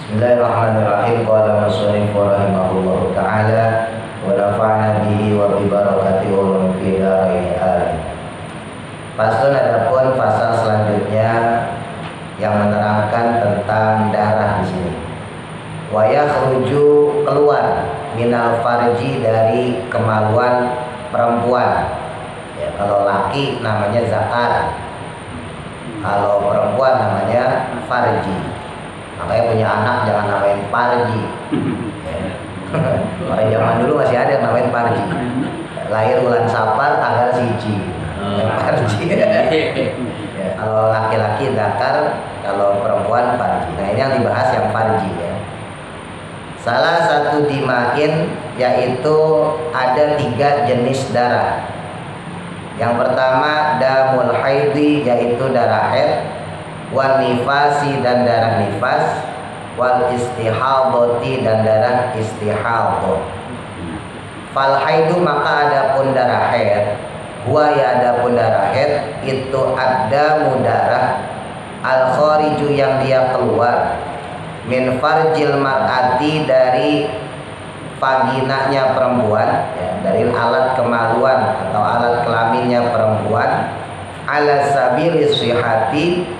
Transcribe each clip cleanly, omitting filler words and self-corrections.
Bismillahirrahmanirrahim. Qala musannif rahimahullahu ta'ala wa nafa'ana bihi wa bi barakatihi wa fi dharain amin. Faslun, adapun pasal selanjutnya yang menerangkan tentang darah di sini. Wa yakhruju, keluar, minal farji, dari kemaluan perempuan. Ya, kalau laki namanya zakar, kalau perempuan namanya farji. Makanya punya anak jangan namain Parji. Orang zaman dulu masih ada yang namain Parji. Lahir bulan Safar tanggal 1. Parji. Ya, kalau laki-laki zakar, kalau perempuan farji. Nah, ini yang dibahas yang farji ya. Salah satu dimain, yaitu ada 3 jenis darah. Yang pertama damul haidi, yaitu darah haid, wal nifasi, dan darah nifas, wal istihadoti, dan darah istihadot. Fal haidu, maka adapun darah haid, huwa, ya adapun darah haid, itu ada mudarah al khariju, yang dia keluar, min farjil mar'ati, dari vaginanya perempuan, ya, dari alat kemaluan atau alat kelaminnya perempuan, ala sabili sihati,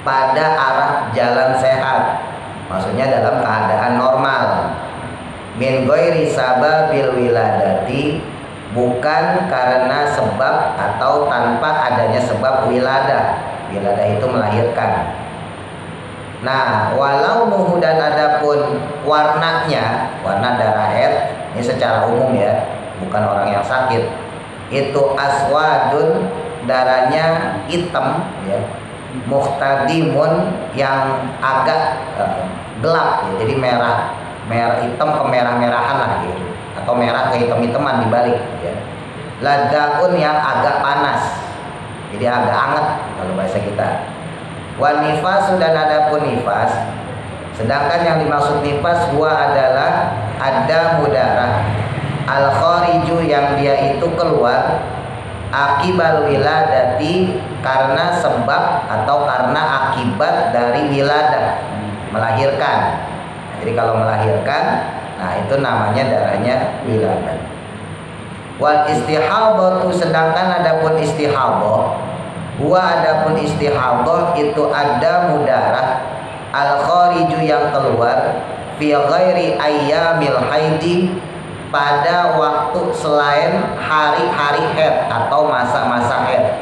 pada arah jalan sehat, maksudnya dalam keadaan normal. Min ghairi sababil wiladati, bukan karena sebab atau tanpa adanya sebab wiladah. Wiladah itu melahirkan. Nah, walau nuhu, dan adapun warnanya, warna darah haid ini secara umum ya, bukan orang yang sakit, itu aswadun, darahnya hitam ya, muhtadimun, yang agak gelap ya, jadi merah hitam kemerah-merahan lah gitu, atau merah ke hitam-hitaman dibalik ya. Ladaun, yang agak panas, jadi agak anget kalau bahasa kita. Wan nifas, dan adapun nifas, sedangkan yang dimaksud nifas huwa adalah ada mudarah al khariju, yang dia itu keluar, akibal wiladati, karena sebab atau karena akibat dari wiladah, melahirkan. Jadi kalau melahirkan, nah itu namanya darahnya wiladah. Wal istihadatu, sedangkan adapun istihadah, huwa adapun istihadah, itu ada mudarah al khariju, yang keluar, fi ghairi ayyamil haidi, pada waktu selain hari-hari haid atau masa-masa haid.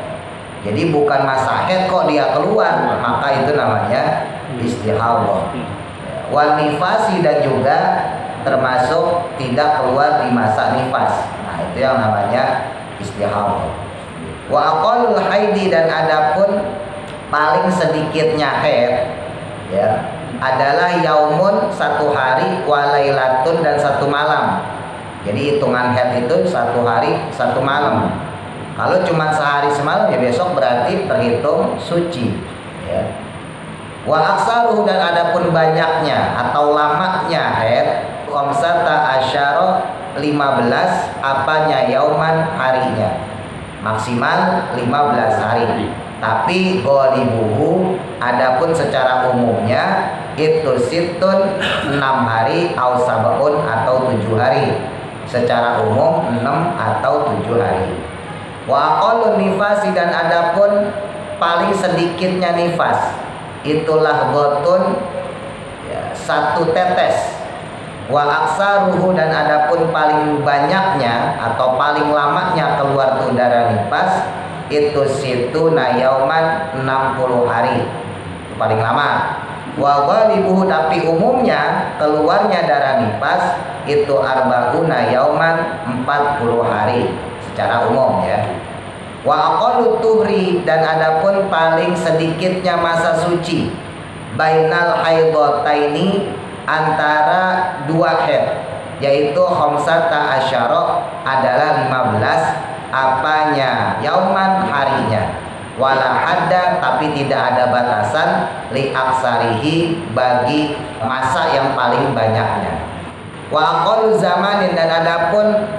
Jadi bukan masa haid kok dia keluar, maka itu namanya istihadah. Wan nifasi, dan juga termasuk tidak keluar di masa nifas. Nah, itu yang namanya istihadah. Wa aqallul haidi, dan adapun paling sedikitnya haid ya, adalah yaumun, 1 hari, wa lailatun, dan 1 malam. Jadi hitungan haid itu 1 hari 1 malam. Kalau cuma sehari semalam ya besok berarti terhitung suci ya. Wa aksaruhu, dan adapun banyaknya atau lamanya haid, khamsata asyara, 15 apanya, yauman, harinya, maksimal 15 hari. Tapi ghalibuhu, adapun secara umumnya itu situn, 6 hari, au sab'un, atau 7 hari. Secara umum 6 atau 7 hari. Wa aqallun nifasi, dan adapun paling sedikitnya nifas, itulah gotun ya, 1 tetes. Wa aksaruhu, dan adapun paling banyaknya atau paling lamanya keluar udara nifas, itu situ nayauman, 60 hari. Itu paling lama. Wa ghalibuhu, tapi umumnya keluarnya darah nifas itu arba'una yauman, 40 hari secara umum ya. Wa aqallu tuhri, dan adapun paling sedikitnya masa suci bainal haidataini, antara dua haid, yaitu khamsata asyara, adalah 15 apanya, yauman, harinya. Wala hadda, tapi tidak ada batasan, li aksarihi, bagi masa yang paling banyaknya. Wa aqallu zamanin, dan adapun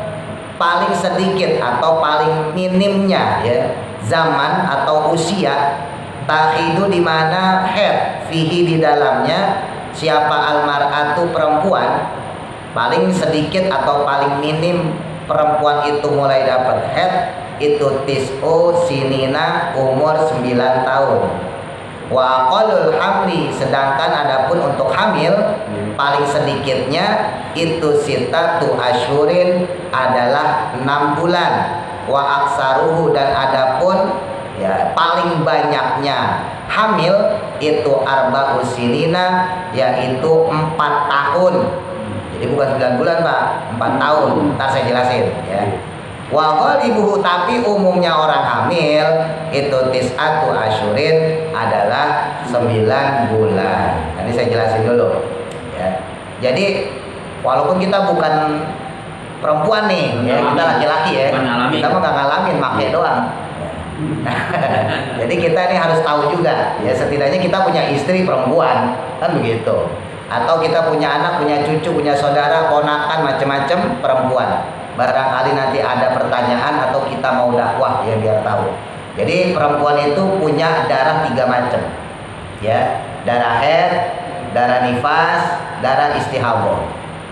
paling sedikit atau paling minimnya ya zaman atau usia, tahidu, di mana haid, fihi, di dalamnya, siapa almar'atu, perempuan, paling sedikit atau paling minim perempuan itu mulai dapat haid itu tis'u sinina, umur 9 tahun. Wa aqallul hamli, sedangkan adapun untuk hamil paling sedikitnya itu sitatu asyurin, adalah 6 bulan. Wa aksaruhu, dan adapun ya paling banyaknya hamil itu arba'u sinina, yaitu 4 tahun. Jadi bukan 9 bulan Pak, 4 tahun. Ntar saya jelasin ya. Wa ghalibuhu, tapi umumnya orang hamil itu tis'atu asyurin, adalah 9 bulan. Nanti saya jelasin dulu ya. Jadi walaupun kita bukan perempuan nih ya, kita laki-laki ya, kita mah gak ngalamin, make doang. Jadi kita ini harus tahu juga ya, setidaknya kita punya istri perempuan, kan begitu. Atau kita punya anak, punya cucu, punya saudara, ponakan, macam-macam perempuan. Barangkali nanti ada pertanyaan atau kita mau dakwah ya, biar tahu. Jadi perempuan itu punya darah 3 macam ya, darah haid, darah nifas, darah istihadah.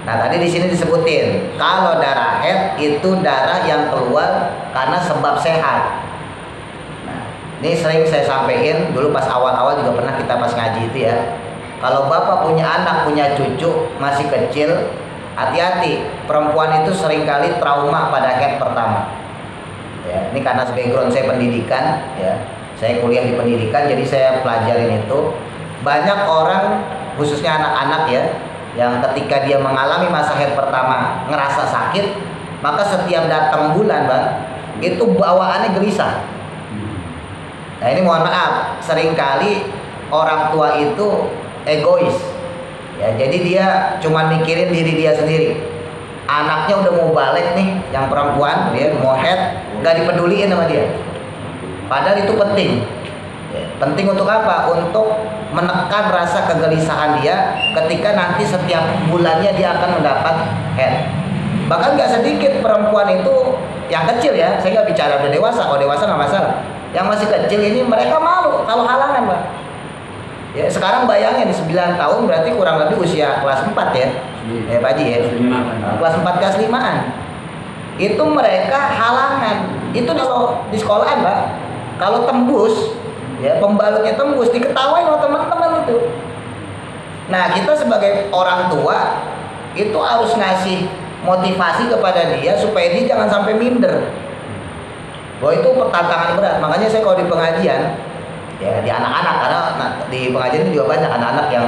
Nah tadi di sini disebutin kalau darah haid itu darah yang keluar karena sebab sehat. Nah ini sering saya sampaikan dulu pas awal-awal juga pernah kita pas ngaji itu ya. Kalau bapak punya anak, punya cucu masih kecil, hati-hati, perempuan itu seringkali trauma pada haid pertama. Ya, ini karena background saya pendidikan, ya, saya kuliah di pendidikan, jadi saya pelajarin itu. Banyak orang, khususnya anak-anak ya, yang ketika dia mengalami masa haid pertama ngerasa sakit, maka setiap datang bulan, bang, itu bawaannya gelisah. Nah ini mohon maaf, seringkali orang tua itu egois. Ya, jadi dia cuma mikirin diri dia sendiri. Anaknya udah mau balik nih, yang perempuan, dia mau head, nggak dipeduliin sama dia. Padahal itu penting. Ya, penting untuk apa? Untuk menekan rasa kegelisahan dia ketika nanti setiap bulannya dia akan mendapat head. Bahkan nggak sedikit perempuan itu yang kecil ya, saya nggak bicara udah dewasa. Kalau dewasa nggak masalah. Yang masih kecil ini mereka malu kalau halangan, Pak. Ya, sekarang bayangin 9 tahun berarti kurang lebih usia kelas 4 ya. Ya Pak Haji ya. Kelas 4 kelas 5-an. Itu mereka halangan. Itu kalau di sekolahan, Pak. Kalau tembus, ya pembalutnya tembus, diketawain sama teman-teman itu. Nah, kita sebagai orang tua itu harus ngasih motivasi kepada dia supaya dia jangan sampai minder. Bahwa itu pertantangan berat. Makanya saya kalau di pengajian, ya di anak-anak, karena di pengajian itu juga banyak anak-anak yang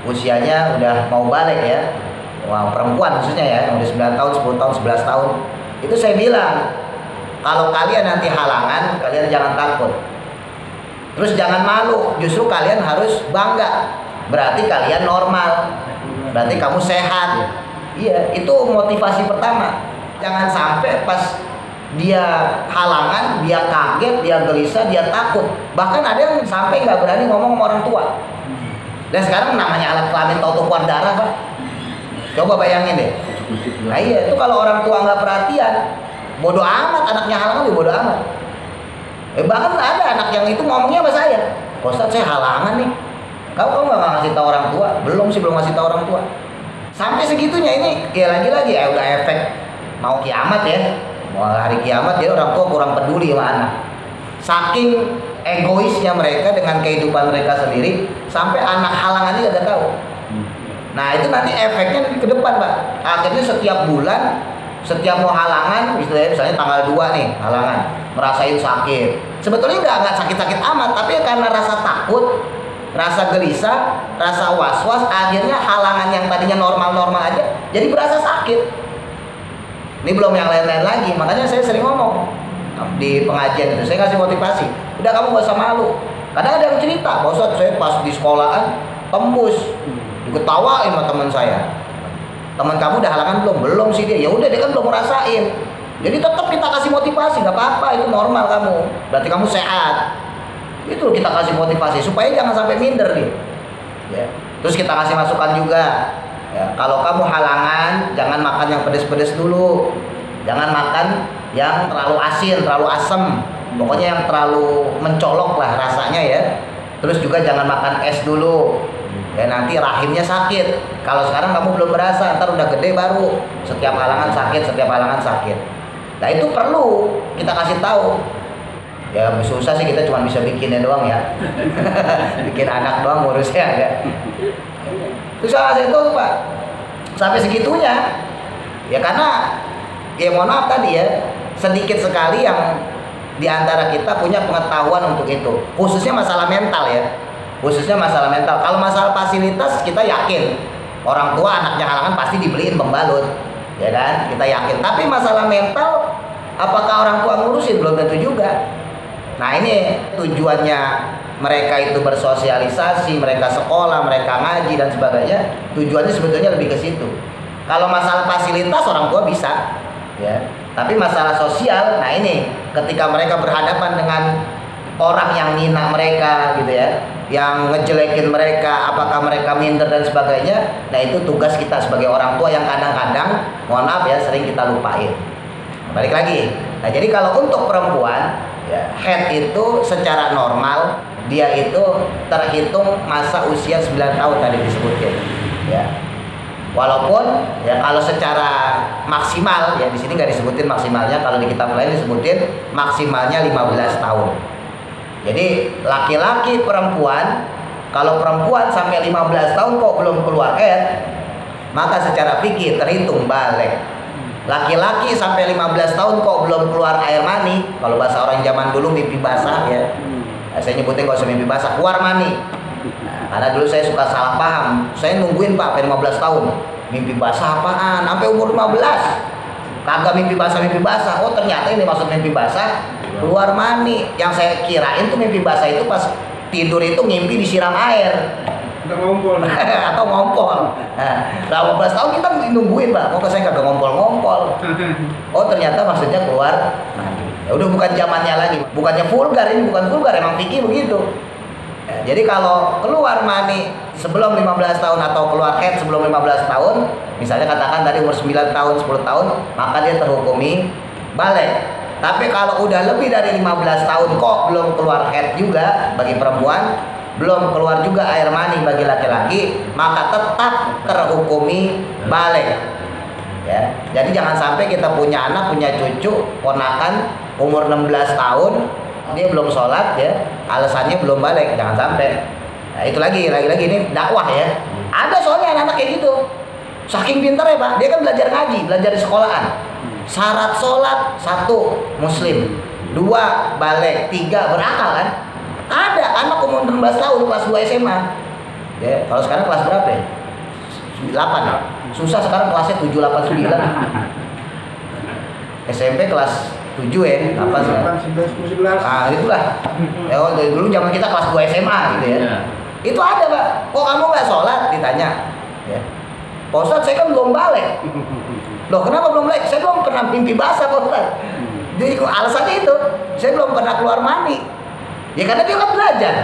usianya udah mau balik ya. Wah, perempuan khususnya ya, yang udah 9 tahun, 10 tahun, 11 tahun. Itu saya bilang, kalau kalian nanti halangan, kalian jangan takut. Terus jangan malu, justru kalian harus bangga. Berarti kalian normal. Berarti kamu sehat. Iya, itu motivasi pertama. Jangan sampai pas dia halangan, dia kaget, dia gelisah, dia takut. Bahkan ada yang sampai nggak berani ngomong sama orang tua. Dan sekarang namanya alat kelamin tahu keluar darah, Pak. Coba bayangin deh. Nah iya, itu kalau orang tua nggak perhatian, bodoh amat, anaknya halangan ya bodoh amat. Bahkan ada anak yang itu ngomongnya sama saya, Ustaz saya halangan nih. Kau nggak ngasih tahu orang tua? Belum sih, belum ngasih tahu orang tua. Sampai segitunya ini, ya lagi-lagi ya udah efek mau kiamat ya. Mau hari kiamat jadi orang tua kurang peduli sama anak. Saking egoisnya mereka dengan kehidupan mereka sendiri, sampai anak halangannya gak tahu. Nah itu nanti efeknya ke depan, Pak. Akhirnya setiap bulan, setiap mau halangan, misalnya tanggal 2 nih halangan, merasain sakit. Sebetulnya nggak sakit-sakit amat, tapi karena rasa takut, rasa gelisah, rasa was-was, akhirnya halangan yang tadinya normal-normal aja jadi berasa sakit. Ini belum yang lain-lain lagi. Makanya saya sering ngomong di pengajian itu, saya kasih motivasi, udah kamu gak usah malu. Kadang ada yang cerita, Pak Ustadz, saya pas di sekolahan tembus, diketawain sama teman saya. Teman kamu udah halangan belum? Belum sih dia. Ya udah, dia kan belum ngerasain. Jadi tetap kita kasih motivasi, nggak apa-apa, itu normal kamu. Berarti kamu sehat. Itu kita kasih motivasi supaya jangan sampai minder nih. Ya. Terus kita kasih masukan juga. Ya, kalau kamu halangan, jangan makan yang pedes-pedes dulu. Jangan makan yang terlalu asin, terlalu asam. Pokoknya yang terlalu mencolok lah rasanya ya. Terus juga jangan makan es dulu. Ya nanti rahimnya sakit. Kalau sekarang kamu belum berasa, ntar udah gede baru setiap halangan sakit, setiap halangan sakit. Nah itu perlu kita kasih tahu. Ya susah sih, kita cuma bisa bikinnya doang ya. Bikin anak doang ngurusnya ya. Terus saya itu Pak, sampai segitunya. Ya karena ya mohon maaf tadi ya, sedikit sekali yang diantara kita punya pengetahuan untuk itu. Khususnya masalah mental ya. Khususnya masalah mental. Kalau masalah fasilitas kita yakin orang tua anaknya halangan pasti dibeliin pembalut. Ya kan, kita yakin. Tapi masalah mental, apakah orang tua ngurusin? Belum tentu juga. Nah ini tujuannya mereka itu bersosialisasi, mereka sekolah, mereka ngaji dan sebagainya. Tujuannya sebetulnya lebih ke situ. Kalau masalah fasilitas orang tua bisa, ya. Tapi masalah sosial, nah ini ketika mereka berhadapan dengan orang yang ngina mereka gitu ya, yang ngejelekin mereka, apakah mereka minder dan sebagainya. Nah itu tugas kita sebagai orang tua yang kadang-kadang mohon maaf ya sering kita lupain. Balik lagi. Nah jadi kalau untuk perempuan ya, head itu secara normal dia itu terhitung masa usia 9 tahun tadi disebutkan ya. Walaupun ya kalau secara maksimal ya di sini nggak disebutin maksimalnya, kalau di kitab lain disebutin maksimalnya 15 tahun. Jadi laki-laki perempuan, kalau perempuan sampai 15 tahun kok belum keluar haid, maka secara fikih terhitung balik. Laki-laki sampai 15 tahun kok belum keluar air mani, kalau bahasa orang zaman dulu mimpi basah ya. Nah, saya nyebutin kalau mimpi basah, keluar mani. Nah, karena dulu saya suka salah paham, saya nungguin Pak sampai 15 tahun. Mimpi basah apaan? Sampai umur 15. Kagak mimpi basah. Oh ternyata ini maksud mimpi basah keluar mani. Yang saya kirain tuh mimpi basah itu pas tidur itu ngimpi disiram air atau ngompol. Atau ngompol. Nah, 18 tahun kita nungguin Pak. Kok saya kagak ngompol-ngompol. Oh ternyata maksudnya keluar mani. Ya udah bukan zamannya lagi. Bukannya vulgar, ini bukan vulgar, emang fikih begitu. Ya, jadi kalau keluar mani sebelum 15 tahun atau keluar haid sebelum 15 tahun, misalnya katakan tadi umur 9 tahun, 10 tahun, maka dia terhukumi balik. Tapi kalau udah lebih dari 15 tahun kok belum keluar haid juga bagi perempuan, belum keluar juga air mani bagi laki-laki, maka tetap terhukumi balik. Ya. Jadi jangan sampai kita punya anak, punya cucu, ponakan umur 16 tahun dia belum sholat ya, alasannya belum balik, jangan sampai. Nah, itu lagi ini dakwah ya. Ada soalnya anak-anak kayak gitu, saking pintar ya Pak, dia kan belajar ngaji, belajar di sekolahan. Syarat sholat 1 muslim, 2 balik, 3 berakal kan. Ada anak umur 16 tahun kelas 2 SMA ya, kalau sekarang kelas berapa ya? 8. Susah sekarang kelasnya 7, 8, 9. SMP kelas 7 ya, 8, 11. Ah itulah. Ya dulu zaman kita kelas 2 SMA gitu ya. Itu ada Pak. Kok kamu nggak sholat? Ditanya. Ya. Pak Ustadz, saya kan belum balik. Loh kenapa belum balik? Saya belum pernah mimpi basah Pak Ustadz. Jadi alasannya itu, saya belum pernah keluar mani. Ya karena dia kan belajar.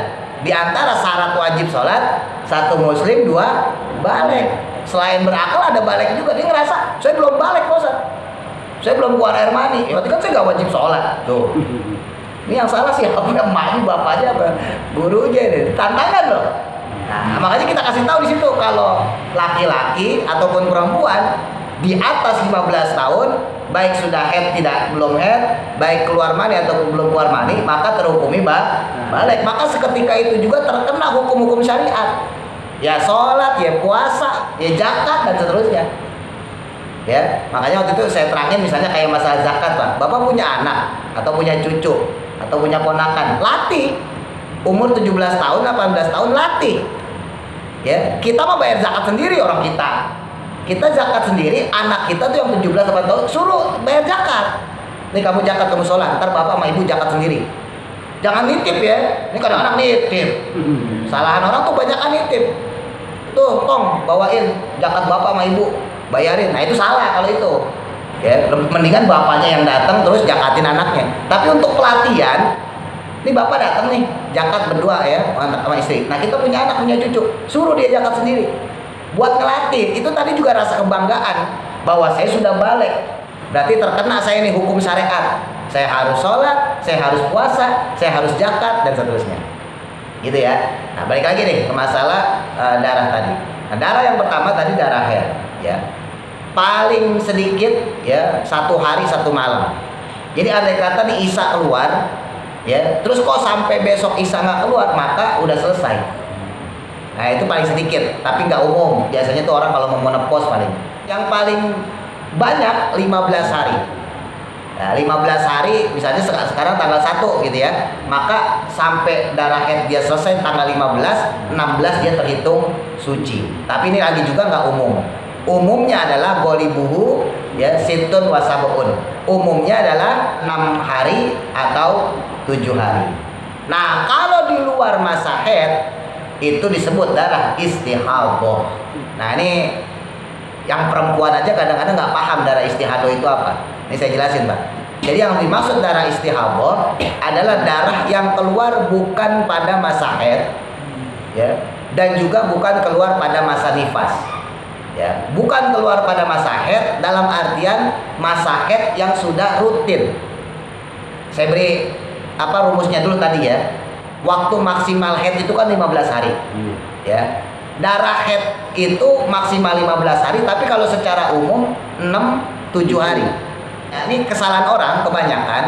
Di antara syarat wajib sholat 1 muslim, 2 balik. Selain berakal ada balik juga. Dia ngerasa saya belum balik Pak Ustadz, saya belum keluar air mani, berarti kan saya nggak wajib sholat. Tuh, ini yang salah siapa? Emaknya, bapaknya, apa gurunya ini? Tantangan loh. Nah, makanya kita kasih tahu di situ kalau laki-laki ataupun perempuan di atas 15 tahun, baik sudah haid belum haid, baik keluar mani ataupun belum keluar mani, maka terhukumi balik. Maka seketika itu juga terkena hukum-hukum syariat. Ya sholat, ya puasa, ya zakat dan seterusnya. Ya, makanya waktu itu saya terangin misalnya kayak masalah zakat Pak. Bapak punya anak atau punya cucu atau punya ponakan, latih. umur 17 tahun, 18 tahun latih. Ya, kita mau bayar zakat sendiri orang kita. Kita zakat sendiri, anak kita tuh yang 17 tahun suruh bayar zakat. Nih kamu zakat ke musola, ntar bapak sama ibu zakat sendiri. Jangan nitip ya. Ini kadang-kadang nitip. Salahan orang tuh banyak kan nitip. Tuh, tong bawain zakat bapak sama ibu, bayarin. Nah, itu salah kalau itu. Ya, mendingan bapaknya yang datang terus zakatin anaknya. Tapi untuk pelatihan, ini bapak datang nih, zakat berdua ya, sama istri. Nah, kita punya anak, punya cucu, suruh dia zakat sendiri. Buat ngelatih. Itu tadi juga rasa kebanggaan bahwa saya sudah balik. Berarti terkena saya nih hukum syariat. Saya harus sholat, saya harus puasa, saya harus zakat, dan seterusnya. Gitu ya. Nah, balik lagi nih ke masalah darah tadi. Nah, darah yang pertama tadi darah haid, ya. Paling sedikit ya 1 hari 1 malam. Jadi andai kata nih Isya keluar, ya, terus kok sampai besok Isya nggak keluar, maka udah selesai. Nah, itu paling sedikit, tapi nggak umum. Biasanya tuh orang kalau mau menepos paling. Yang paling banyak 15 hari. Nah, 15 hari, misalnya sekarang tanggal 1 gitu ya, maka sampai darah haid dia selesai tanggal 15, 16 dia terhitung suci. Tapi ini lagi juga nggak umum. Umumnya adalah golibuhu ya situn wasabuun. Umumnya adalah 6 hari atau 7 hari. Nah, kalau di luar masa haid itu disebut darah istihadah. Nah, ini yang perempuan aja kadang-kadang nggak paham darah istihadah itu apa. Ini saya jelasin, Pak. Jadi yang dimaksud darah istihadah adalah darah yang keluar bukan pada masa haid, ya, dan juga bukan keluar pada masa nifas. Ya, bukan keluar pada masa haid dalam artian masa haid yang sudah rutin. Saya beri rumusnya dulu tadi ya. Waktu maksimal haid itu kan 15 hari. Ya. Darah haid itu maksimal 15 hari, tapi kalau secara umum 6-7 hari. Nah, ini kesalahan orang kebanyakan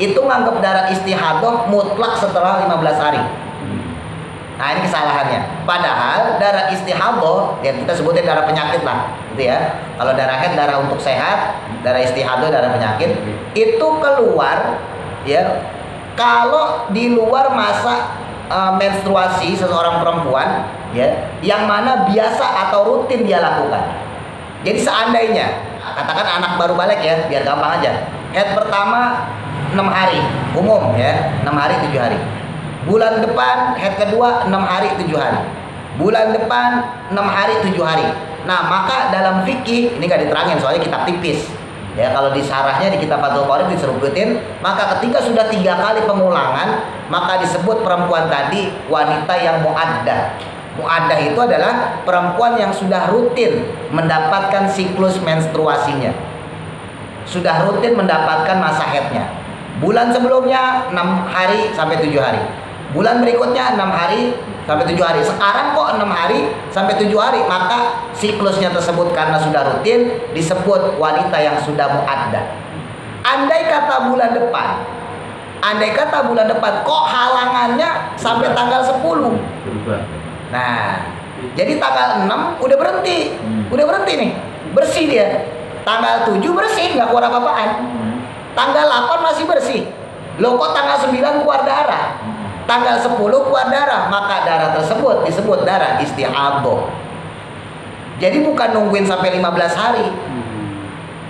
itu nganggap darah istihadah mutlak setelah 15 hari. Nah, ini kesalahannya. Padahal darah istihadah, ya kita sebutnya darah penyakit lah, gitu ya. Kalau darah haid darah untuk sehat, darah istihadah darah penyakit, itu keluar ya kalau di luar masa menstruasi seseorang perempuan, ya, yang mana biasa atau rutin dia lakukan. Jadi seandainya katakan anak baru balik ya, biar gampang aja. Haid pertama 6 hari, umum ya, 6 hari 7 hari. Bulan depan haid kedua 6 hari 7 hari. Bulan depan 6 hari 7 hari. Nah, maka dalam fikih ini gak diterangin soalnya kitab tipis. Ya, kalau di syarahnya di kitab Fathul Qorib disebutin, maka ketika sudah 3 kali pengulangan, maka disebut perempuan tadi wanita yang muaddah. Muaddah itu adalah perempuan yang sudah rutin mendapatkan siklus menstruasinya. Sudah rutin mendapatkan masa haidnya. Bulan sebelumnya 6 hari sampai 7 hari. Bulan berikutnya 6 hari sampai 7 hari. Sekarang kok 6 hari sampai 7 hari, maka siklusnya tersebut karena sudah rutin disebut wanita yang sudah muaddah. Andai kata bulan depan kok halangannya sampai tanggal 10. Nah, jadi tanggal 6 udah berhenti. Udah berhenti nih. Bersih dia. Tanggal 7 bersih, nggak keluar apa-apaan. Tanggal 8 masih bersih. Loh, kok tanggal 9 keluar darah? Tanggal 10 keluar darah, maka darah tersebut disebut darah istihadah. Jadi bukan nungguin sampai 15 hari.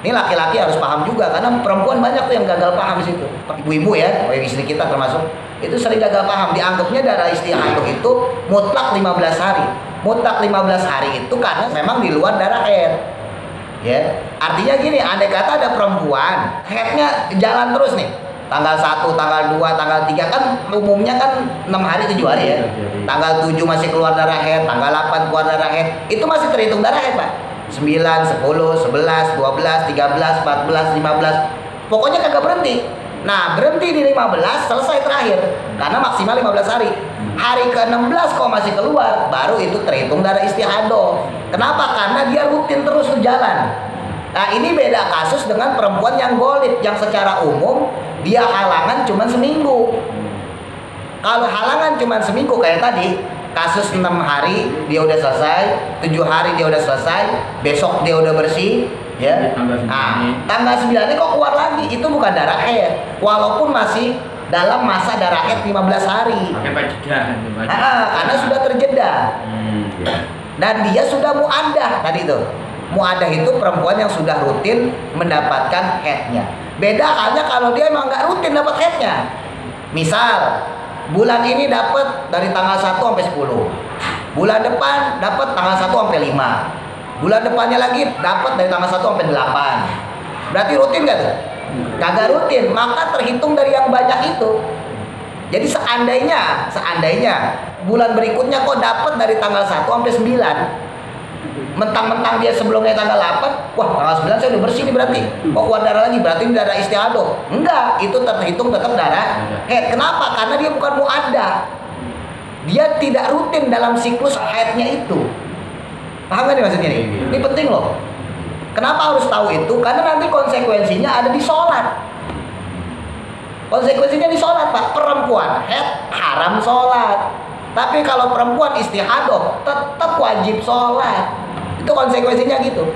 Ini laki-laki harus paham juga, karena perempuan banyak tuh yang gagal paham di situ. Ibu-ibu ya, istri kita termasuk, itu sering gagal paham. Dianggapnya darah istihadah itu mutlak 15 hari. Mutlak 15 hari itu karena memang di luar darah haid. Ya, artinya gini, andai kata ada perempuan haidnya jalan terus nih. Tanggal 1, tanggal 2, tanggal 3 kan umumnya kan 6 hari 7 hari ya. Tanggal 7 masih keluar darah haid, tanggal 8 keluar darah haid. Itu masih terhitung darah haid, Pak. 9, 10, 11, 12, 13, 14, 15. Pokoknya kagak berhenti. Nah, berhenti di 15 selesai terakhir. Karena maksimal 15 hari. Hari ke-16 kok masih keluar, baru itu terhitung darah istihadah. Kenapa? Karena dia rutin terus berjalan. Nah, ini beda kasus dengan perempuan yang golib, yang secara umum dia halangan cuma seminggu. Kalau halangan cuma seminggu kayak tadi, kasus 6 hari dia udah selesai, 7 hari dia udah selesai, besok dia udah bersih, ya. Nah, tanggal 9 kok keluar lagi, itu bukan darah haid, walaupun masih dalam masa darah haid 15 hari. Karena sudah terjeda. Dan dia sudah mu'addah tadi itu. Mu'addah itu perempuan yang sudah rutin mendapatkan haidnya. Beda halnya kalau dia emang nggak rutin dapat haidnya. Misal bulan ini dapat dari tanggal 1 sampai 10. Bulan depan dapat tanggal 1 sampai 5. Bulan depannya lagi dapat dari tanggal 1 sampai 8. Berarti rutin gak tuh? Kagak rutin, maka terhitung dari yang banyak itu. Jadi seandainya bulan berikutnya kok dapat dari tanggal 1 sampai 9. Mentang-mentang dia sebelumnya tanggal 8, wah tanggal 9 saya udah bersih nih berarti. Kok keluar darah lagi, berarti ini darah istihadah. Enggak, itu terhitung tetap darah haid. Kenapa? Karena dia bukan mu'addah. Dia tidak rutin dalam siklus haidnya itu. Paham gak nih maksudnya nih? Ini penting loh. Kenapa harus tahu itu? Karena nanti konsekuensinya ada di sholat. Konsekuensinya di sholat, Pak. Perempuan haid haram sholat. Tapi kalau perempuan istihadah tetap wajib sholat. Itu konsekuensinya gitu.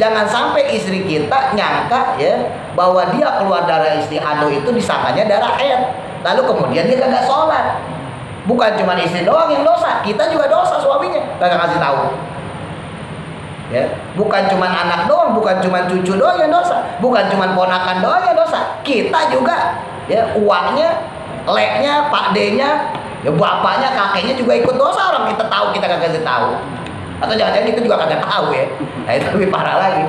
Jangan sampai istri kita nyangka ya bahwa dia keluar darah istihadah itu disangkanya darah haid. Lalu kemudian dia kagak sholat. Bukan cuma istri doang yang dosa, kita juga dosa suaminya. Kagak kasih tahu. Ya, bukan cuma anak doang, bukan cuma cucu doang yang dosa, bukan cuma ponakan doang yang dosa. Kita juga ya uangnya, leknya, Pak D-nya, ya bapaknya, kakeknya juga ikut dosa. Orang kita tahu, kita kagak kasih tahu. Atau jangan-jangan itu juga kagak tahu ya. Nah itu lebih parah lagi.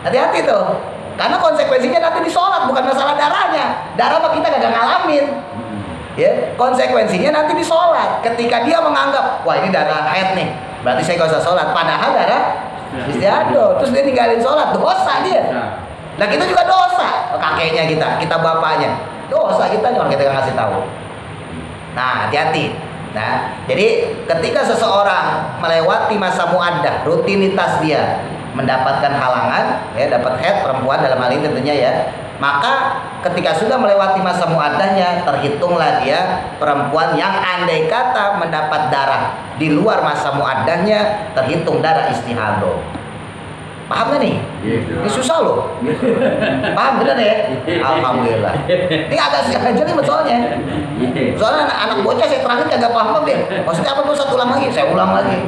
Hati-hati tuh. Karena konsekuensinya nanti di sholat, bukan masalah darahnya. Darah mah kita kagak ngalamin. Ya, konsekuensinya nanti di sholat. Ketika dia menganggap, wah ini darah haid nih, berarti saya gak usah sholat. Padahal darah istihadah. Terus dia ninggalin sholat, dosa dia. Nah kita juga dosa. Kakeknya kita bapaknya. Dosa kita nih orang kita gak ngasih tahu. Nah hati-hati. Nah jadi ketika seseorang melewati masa mu'addah, rutinitas dia mendapatkan halangan, ya dapat haid perempuan dalam hal ini tentunya ya. Maka ketika sudah melewati masa mu'addahnya, terhitunglah dia perempuan yang andai kata mendapat darah di luar masa mu'addahnya, terhitung darah istihadah. Paham gak nih? Ini susah loh. Paham bener ya? Alhamdulillah. Ini agak susah aja nih soalnya. Soalnya anak bocah saya terakhir kagak paham deh. Maksudnya apa tuh, satu ulang lagi? Saya ulang lagi.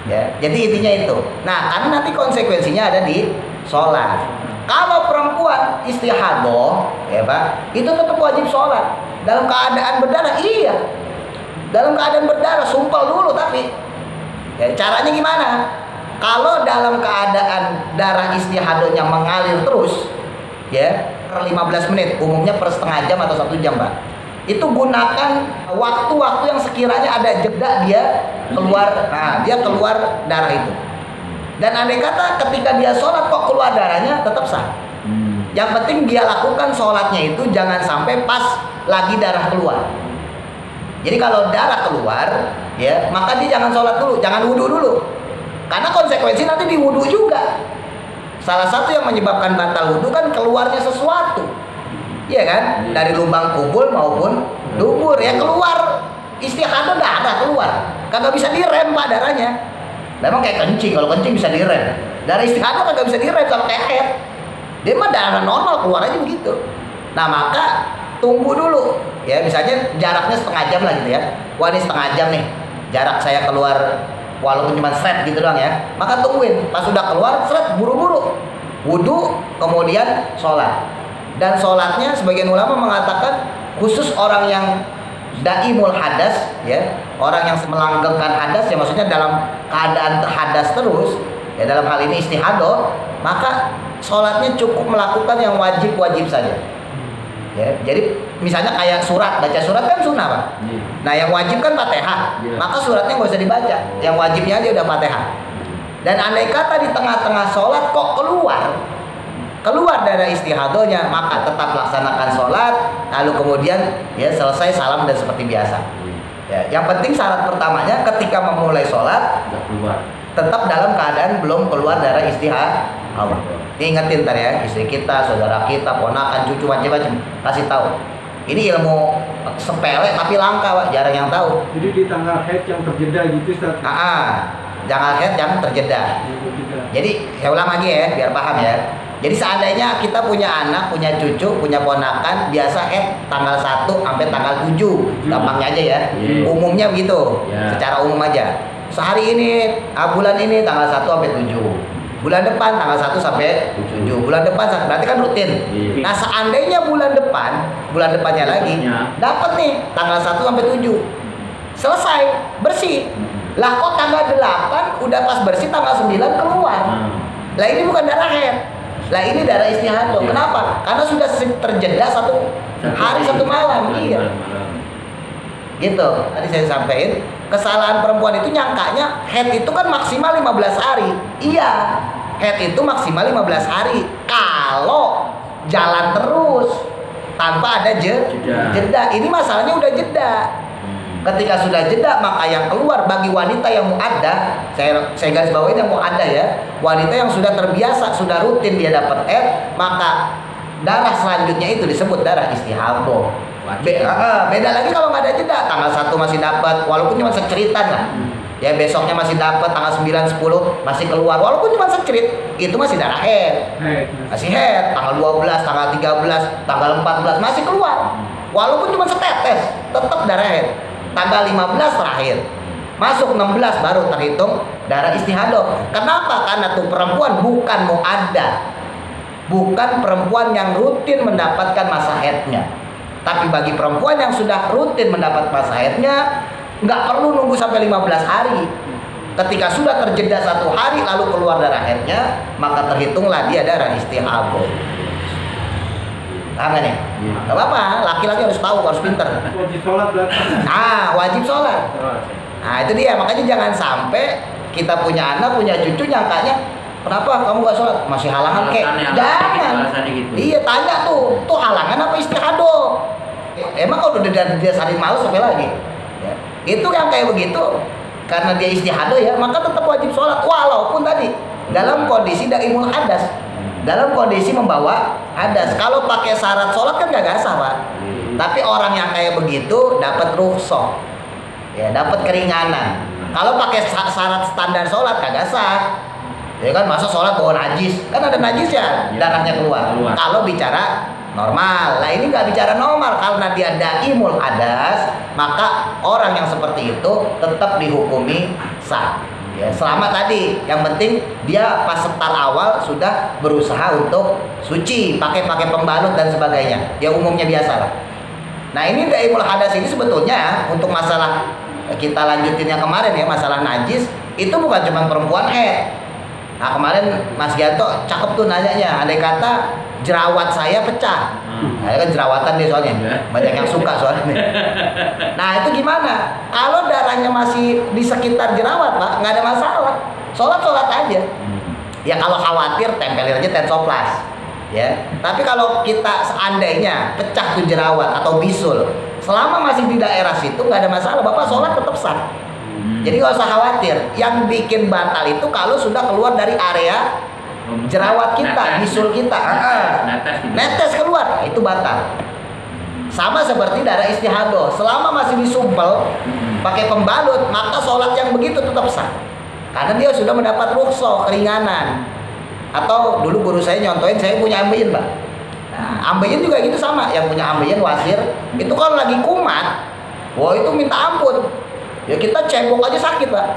Ya, jadi intinya itu. Nah, karena nanti konsekuensinya ada di sholat. Kalau perempuan istihadah, ya Pak, itu tetap wajib sholat. Dalam keadaan berdarah, iya. Dalam keadaan berdarah, sumpel dulu tapi. Ya, caranya gimana? Kalau dalam keadaan darah istihadahnya mengalir terus, ya, per 15 menit, umumnya per setengah jam atau 1 jam, Pak. Itu gunakan waktu-waktu yang sekiranya ada jeda dia keluar, nah, dia keluar darah itu. Dan andai kata ketika dia sholat kok keluar darahnya, tetap sah. Yang penting dia lakukan sholatnya itu jangan sampai pas lagi darah keluar. Jadi kalau darah keluar, ya maka dia jangan sholat dulu, jangan wudhu dulu. Karena konsekuensi nanti di wudhu juga. Salah satu yang menyebabkan batal wudhu kan keluarnya sesuatu. Iya kan? Dari lubang kubul maupun dubur ya keluar. Istihadah darah keluar. Kagak bisa direm Pak darahnya. Memang kayak kencing, kalau kencing bisa direm. Darah istihadah kagak bisa direm sama kayak haid. Dia mah darah normal keluar aja begitu. Nah maka tunggu dulu. Ya misalnya jaraknya setengah jam lah gitu ya. Wah ini setengah jam nih. Jarak saya keluar walaupun cuma seret gitu doang ya. Maka tungguin. Pas sudah keluar seret buru-buru. Wudhu kemudian sholat. Dan sholatnya sebagian ulama mengatakan khusus orang yang daimul hadas, ya orang yang melanggengkan hadas, ya maksudnya dalam keadaan hadas terus, ya dalam hal ini istihadah, maka sholatnya cukup melakukan yang wajib-wajib saja. Ya, jadi misalnya kayak surat, baca surat kan sunnah Pak. Nah yang wajib kan Fatihah, maka suratnya nggak usah dibaca, yang wajibnya aja udah Fatihah. Dan andai kata di tengah-tengah sholat kok keluar darah istihadahnya, maka tetap laksanakan sholat, lalu kemudian ya selesai salam dan seperti biasa. Ya, yang penting syarat pertamanya ketika memulai sholat tetap dalam keadaan belum keluar darah istihadah. Ingetin ntar ya, istri kita, saudara kita, ponakan, cucu macam-macam, kasih tahu. Ini ilmu sepele tapi langka Pak, jarang yang tahu. Jadi di tanggal haid yang terjeda gitu Ustaz. Jangan haid yang terjeda. Jadi saya ulang lagi ya biar paham ya. Jadi seandainya kita punya anak, punya cucu, punya ponakan, biasa tanggal 1 sampai tanggal 7. Gampangnya aja ya. Umumnya begitu. Secara umum aja. Sehari ini, bulan ini tanggal 1 sampai 7. Bulan depan tanggal 1 sampai 7. Bulan depan berarti kan rutin. Nah, seandainya bulan depannya lagi dapat nih tanggal 1 sampai 7. Selesai, bersih. Lah kok tanggal 8 udah pas bersih, tanggal 9 keluar. Lah ini bukan darah haid. Lah ini darah istihadah. Kenapa? Karena sudah terjeda 1 hari 1 malam. Iya. Gitu. Tadi saya sampaikan, kesalahan perempuan itu nyangkanya haid itu kan maksimal 15 hari. Iya. Haid itu maksimal 15 hari. Kalau jalan terus tanpa ada jeda. Ini masalahnya udah jeda. Ketika sudah jeda, maka yang keluar bagi wanita yang muaddah, saya garis bawahi yang muaddah ya, wanita yang sudah terbiasa, sudah rutin dia dapat haid, maka darah selanjutnya itu disebut darah istihadah. Beda lagi kalau nggak ada jeda, tanggal 1 masih dapat, walaupun cuma seceritan lah. Ya besoknya masih dapat, tanggal 9, 10 masih keluar, walaupun cuma secerit, itu masih darah haid. Masih haid, tanggal 12, tanggal 13, tanggal 14 masih keluar. Walaupun cuma setetes, tetap darah haid. Tanggal 15 terakhir, masuk 16 baru terhitung darah istihadah. Kenapa? Karena tuh perempuan bukan muaddah, bukan perempuan yang rutin mendapatkan masa haidnya. Tapi bagi perempuan yang sudah rutin mendapat masa haidnya, nggak perlu nunggu sampai 15 hari. Ketika sudah terjeda 1 hari lalu keluar darah haidnya, maka terhitunglah dia darah istihadah. Paham gak nih? Gak apa-apa, laki-laki harus tahu, harus pinter. Wajib sholat berarti. Wajib sholat. Nah itu dia, makanya jangan sampai kita punya anak, punya cucu nyangkanya, kenapa kamu gak sholat? Masih halangan kek? Jangan. Iya, tanya tuh halangan apa istihadah? Emang kalau udah dia saling malas sampai lagi? Ya. Itu yang kayak begitu, karena dia istihadah ya, maka tetap wajib sholat. Walaupun tadi dalam kondisi daimul hadas, dalam kondisi membawa hadas. Kalau pakai syarat sholat kan gak sah, Pak. Tapi orang yang kayak begitu dapat rukhsah, ya dapat keringanan. Kalau pakai syarat standar sholat kagak sah. Ya kan, masa sholat bawa najis, kan ada najis ya, darahnya keluar. Kalau bicara normal, nah ini nggak bicara normal, karena dia daimul hadas, maka orang yang seperti itu tetap dihukumi sah. Ya, selama tadi, yang penting dia pas setar awal sudah berusaha untuk suci, pakai pembalut dan sebagainya. Ya umumnya biasa lah. Nah ini daimul hadas ini sebetulnya untuk masalah, kita lanjutin yang kemarin ya, masalah najis itu bukan cuma perempuan haid. Nah kemarin Mas Gianto cakep tuh nanyanya, andai kata jerawat saya pecah. Nah, kan jerawatan dia soalnya, banyak yang suka soalnya. Nah itu gimana? Kalau darahnya masih di sekitar jerawat, Pak, nggak ada masalah. Sholat aja. Ya kalau khawatir tempelin aja tensoplas. Ya. Tapi kalau kita seandainya pecah tuh jerawat atau bisul, selama masih di daerah situ nggak ada masalah, Bapak sholat tetap sah. Jadi nggak usah khawatir. Yang bikin batal itu kalau sudah keluar dari area jerawat kita, bisul kita, netes keluar, itu batal. Sama seperti darah istihadah, selama masih disumpel pakai pembalut, maka sholat yang begitu tetap sah, karena dia sudah mendapat rukhsah, keringanan. Atau dulu guru saya nyontohin, saya punya ambeien, Pak. Nah, ambeien juga gitu sama, yang punya ambeien wasir, itu kalau lagi kumat, wah itu minta ampun. Ya kita cebok aja sakit, Pak.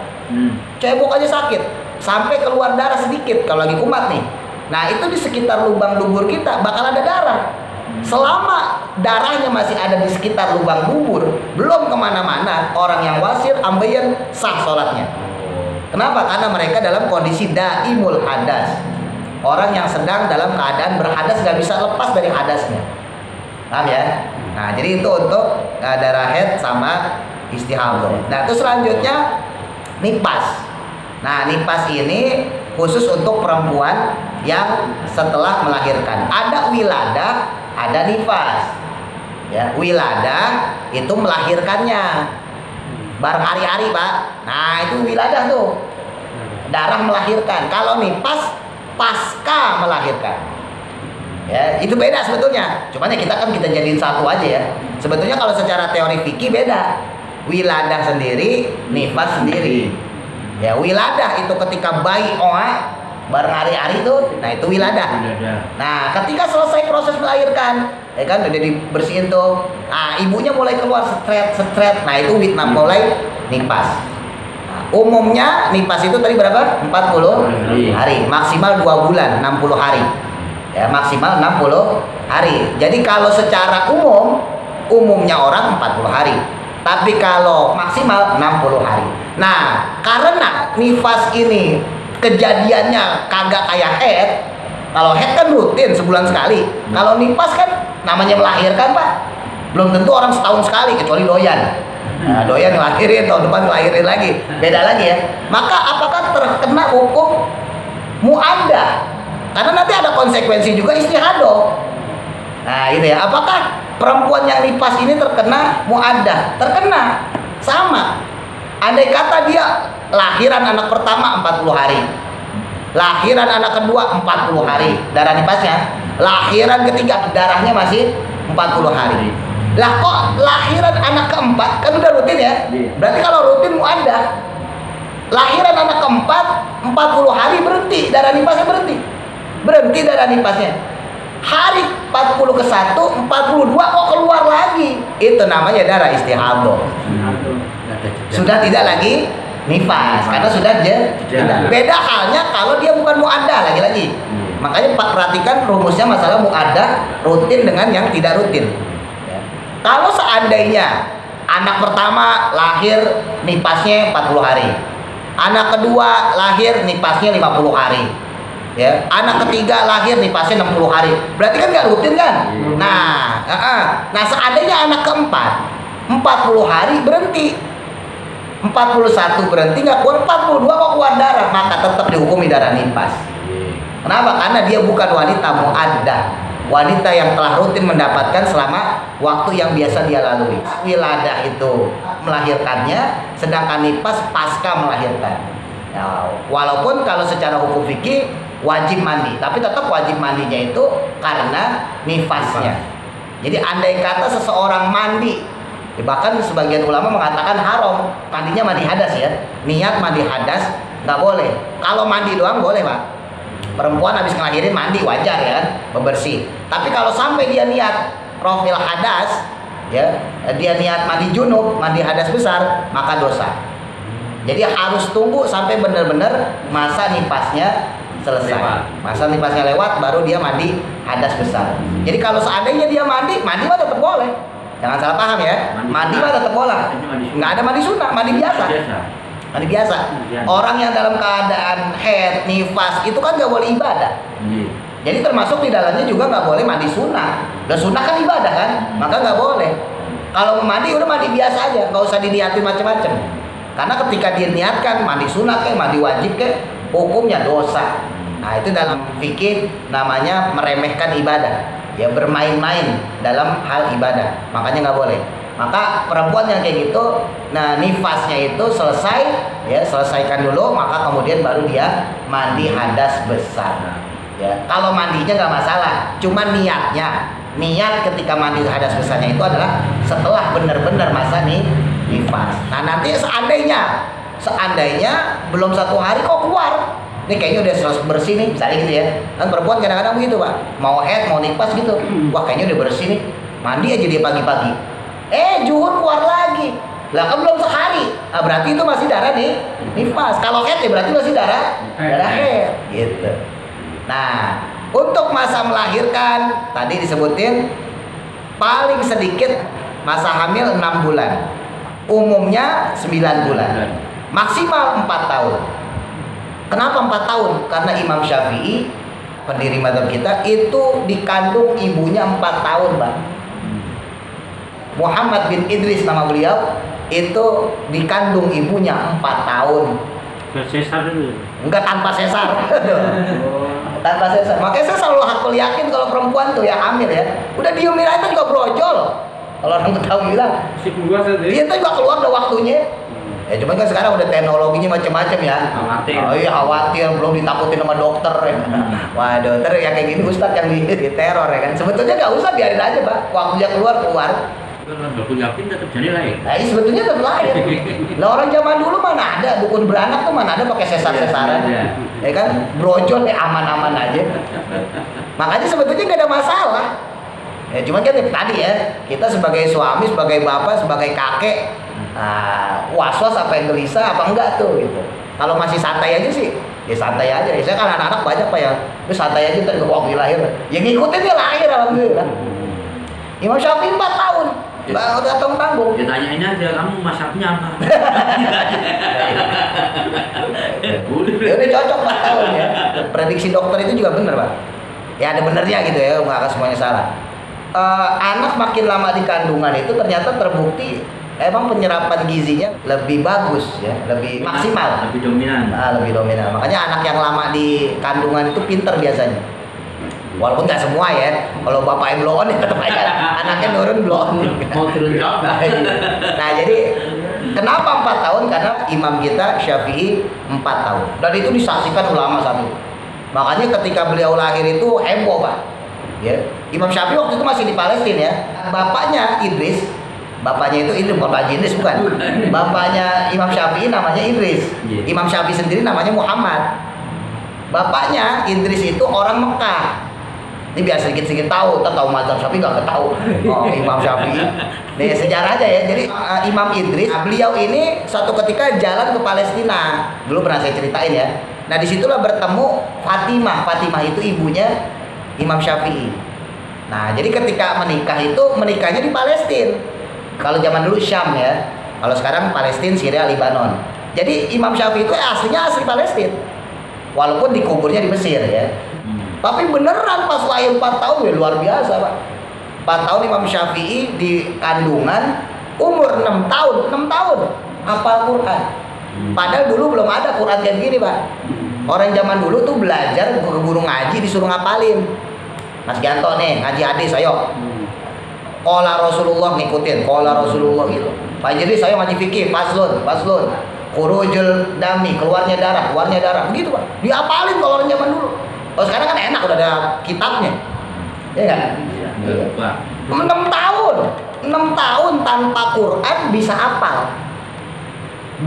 Cebok aja sakit. Sampai keluar darah sedikit kalau lagi kumat nih. Nah itu di sekitar lubang dubur kita bakal ada darah. Selama darahnya masih ada di sekitar lubang dubur, belum kemana-mana, orang yang wasir ambeien sah sholatnya. Kenapa? Karena mereka dalam kondisi daimul hadas. Orang yang sedang dalam keadaan berhadas gak bisa lepas dari hadasnya. Paham ya? Nah jadi itu untuk darah haid sama istihadah. Nah terus selanjutnya nifas. Nah nifas ini khusus untuk perempuan yang setelah melahirkan. Ada wiladah, ada nifas. Ya, wiladah itu melahirkannya bareng hari-hari, Pak. Nah itu wiladah tuh, darah melahirkan. Kalau nifas pasca melahirkan. Ya itu beda sebetulnya. Cuman ya kita jadiin satu aja ya. Sebetulnya kalau secara teori fikih beda. Wiladah sendiri, nifas sendiri. Ya wiladah itu ketika bayi bareng hari-hari tuh, nah itu wiladah. Nah ketika selesai proses melahirkan, ya kan udah dibersihin tuh, nah ibunya mulai keluar setret, nah itu mulai nipas. Nah, umumnya nipas itu tadi berapa? 40 hari, maksimal 2 bulan, 60 hari. Ya maksimal 60 hari. Jadi kalau secara umumnya orang 40 hari. Tapi kalau maksimal 60 hari. Nah, karena nifas ini kejadiannya kagak kayak haid. Kalau haid kan rutin sebulan sekali. Kalau nifas kan namanya melahirkan, Pak. Belum tentu orang setahun sekali kecuali doyan. Nah, doyan ngelahirin, tahun depan ngelahirin lagi. Beda lagi ya. Maka apakah terkena hukum mu'addah? Karena nanti ada konsekuensi juga istihadah. Nah, itu ya. Apakah perempuan yang nipas ini terkena mu'addah? Terkena. Sama. Andai kata dia lahiran anak pertama 40 hari. Lahiran anak kedua 40 hari darah nipasnya. Lahiran ketiga darahnya masih 40 hari. Lah kok lahiran anak keempat kan udah rutin ya? Berarti kalau rutin mu'addah. Lahiran anak keempat 40 hari berhenti, darah nipasnya berhenti darah nipasnya. Hari 40 ke 1, 42 kok keluar lagi. Itu namanya darah istihadah. Sudah tidak lagi nifas karena sudah jeda. Beda halnya kalau dia bukan mu'addah lagi-lagi. Makanya perhatikan rumusnya masalah mu'addah rutin dengan yang tidak rutin. Kalau seandainya anak pertama lahir nipasnya 40 hari. Anak kedua lahir nipasnya 50 hari. Ya, anak ketiga lahir nipasnya 60 hari. Berarti kan nggak rutin kan? Nah, seandainya anak keempat 40 hari berhenti. 41 berhenti nggak keluar, 42 kok keluar darah, maka tetap dihukumi darah nipas. Kenapa? Karena dia bukan wanita mu'addah. Wanita yang telah rutin mendapatkan selama waktu yang biasa dia lalui. Wiladah itu melahirkannya, sedangkan nipas pasca melahirkan. Nah, walaupun kalau secara hukum fikih wajib mandi, tapi tetap wajib mandinya itu karena nifasnya. Jadi andai kata seseorang mandi, bahkan sebagian ulama mengatakan haram mandinya mandi hadas ya. Niat mandi hadas nggak boleh. Kalau mandi doang boleh, Pak. Perempuan habis ngelahirin mandi wajar ya kan, bebersih. Tapi kalau sampai dia niat profil hadas, ya, dia niat mandi junub, mandi hadas besar, maka dosa. Jadi harus tunggu sampai benar-benar masa nipasnya selesai. Masa nipasnya lewat baru dia mandi hadas besar. Jadi kalau seandainya dia mandi mah tetap boleh. Jangan salah paham ya. Mandi mah tetap boleh. Nggak ada mandi sunnah, mandi biasa. Mandi biasa. Orang yang dalam keadaan haid, nifas itu kan nggak boleh ibadah. Jadi termasuk di dalamnya juga nggak boleh mandi sunnah. Dan sunnah kan ibadah kan, maka nggak boleh. Kalau mandi udah mandi biasa aja, nggak usah diniatin macam-macam. Karena ketika dia niatkan mandi sunnah kayak mandi wajib kayak hukumnya dosa. Nah itu dalam fikih namanya meremehkan ibadah, ya bermain-main dalam hal ibadah. Makanya nggak boleh. Maka perempuan yang kayak gitu, nah nifasnya itu selesai, ya selesaikan dulu, maka kemudian baru dia mandi hadas besar. Ya kalau mandinya nggak masalah, cuma niat ketika mandi hadas besarnya itu adalah setelah benar-benar masa nifas. Nah nanti seandainya belum 1 hari kok keluar, ini kayaknya udah selesai bersih nih, misalnya gitu ya. Kan perempuan kadang-kadang begitu, Pak, mau haid mau nifas gitu, wah kayaknya udah bersih nih, mandi aja dia pagi-pagi. Zuhur keluar lagi. Lah kan belum sehari. Nah, berarti itu masih darah nifas. Kalau haid ya berarti masih darah haid gitu. Nah, untuk masa melahirkan tadi disebutin paling sedikit masa hamil 6 bulan. Umumnya 9 bulan. Maksimal 4 tahun. Kenapa 4 tahun? Karena Imam Syafi'i, pendiri mazhab kita, itu dikandung ibunya 4 tahun, Pak. Muhammad bin Idris nama beliau itu dikandung ibunya 4 tahun. Sesar dulu. Enggak, tanpa sesar. Tanpa sesar. Makanya saya selalu hakul yakin kalau perempuan tuh ya hamil ya, udah diemin aja juga brojol. Kalau orang Betawi bilang, si keluar saja. Dia tuh juga keluar udah waktunya. Ya cuman kan sekarang udah teknologinya macam-macam ya. Khawatir. Oh iya khawatir, belum ditakutin sama dokter ya. Wah dokter ya kayak gini ustadz yang diteror ya kan. Sebetulnya nggak usah, biarin aja Pak. Waktunya keluar. kalau nggak punya pin tetap jadi lahir. Nah, sebetulnya tetap lahir. Lah orang zaman dulu mana ada dukun beranak tuh mana ada pakai sesar-sesaran. Ya kan brojol ya aman-aman aja. Makanya sebetulnya nggak ada masalah. Ya cuman kan tadi ya, kita sebagai suami, sebagai bapak, sebagai kakek, was-was apa yang gelisah apa enggak tuh gitu. Kalau masih santai aja sih, ya santai aja. Saya kan anak-anak banyak pak yang santai aja ntar waktu lahir. Yang ngikutin dia lahir alhamdulillah. Imam Syafi'i 4 tahun. Udah tanggung. Ya tanyain aja kamu masaknya apa? Ya udah cocok 4 tahun ya. Prediksi dokter itu juga benar pak. Ya ada benernya gitu ya, nggak akan semuanya salah. Anak makin lama di kandungan itu ternyata terbukti emang penyerapan gizinya lebih bagus ya, lebih maksimal, lebih dominan. Lebih dominan. Makanya anak yang lama di kandungan itu pinter biasanya. Walaupun nggak semua ya. Kalau bapaknya blow on ya tetap aja anaknya nurun blow on. Mau turun jauh. Nah jadi kenapa 4 tahun? Karena imam kita Syafi'i 4 tahun. Dan itu disaksikan ulama saat itu. Makanya ketika beliau lahir itu heboh pak. Ya, Imam Syafi'i waktu itu masih di Palestina ya. Bapaknya Idris, bapaknya itu Idris bukan Pak Idris bukan. Bapaknya Imam Syafi'i namanya Idris. Imam Syafi'i sendiri namanya Muhammad. Bapaknya Idris itu orang Mekah. Ini biar sedikit-sedikit tahu mazhab Syafi'i nggak ketahu. Oh Imam Syafi'i. Nih sejarah aja ya. Jadi Imam Idris, beliau ini suatu ketika jalan ke Palestina. Dulu pernah saya ceritain ya. Nah disitulah bertemu Fatimah. Fatimah itu ibunya Imam Syafi'i. Nah jadi ketika menikah itu menikahnya di Palestina. Kalau zaman dulu Syam ya. Kalau sekarang Palestina, Syria, Lebanon. Jadi Imam Syafi'i itu aslinya asli Palestina. Walaupun dikuburnya di Mesir ya. Tapi beneran pas lahir 4 tahun ya luar biasa pak. 4 tahun Imam Syafi'i di kandungan, umur 6 tahun hafal Quran. Padahal dulu belum ada Quran kayak gini pak. Orang zaman dulu tuh belajar ke guru ngaji disuruh ngapalin. Mas Gianto nih ngaji hadis ayo. Qala Rasulullah ngikutin, qala Rasulullah gitu. Pak jadi saya ngaji fikih, faslun. Khurujul dami, keluarnya darah. Begitu pak. Diapalin kalau orang zaman dulu. Kalau sekarang kan enak udah ada kitabnya. Ya kan? Iya. 6 tahun tanpa Quran bisa hafal.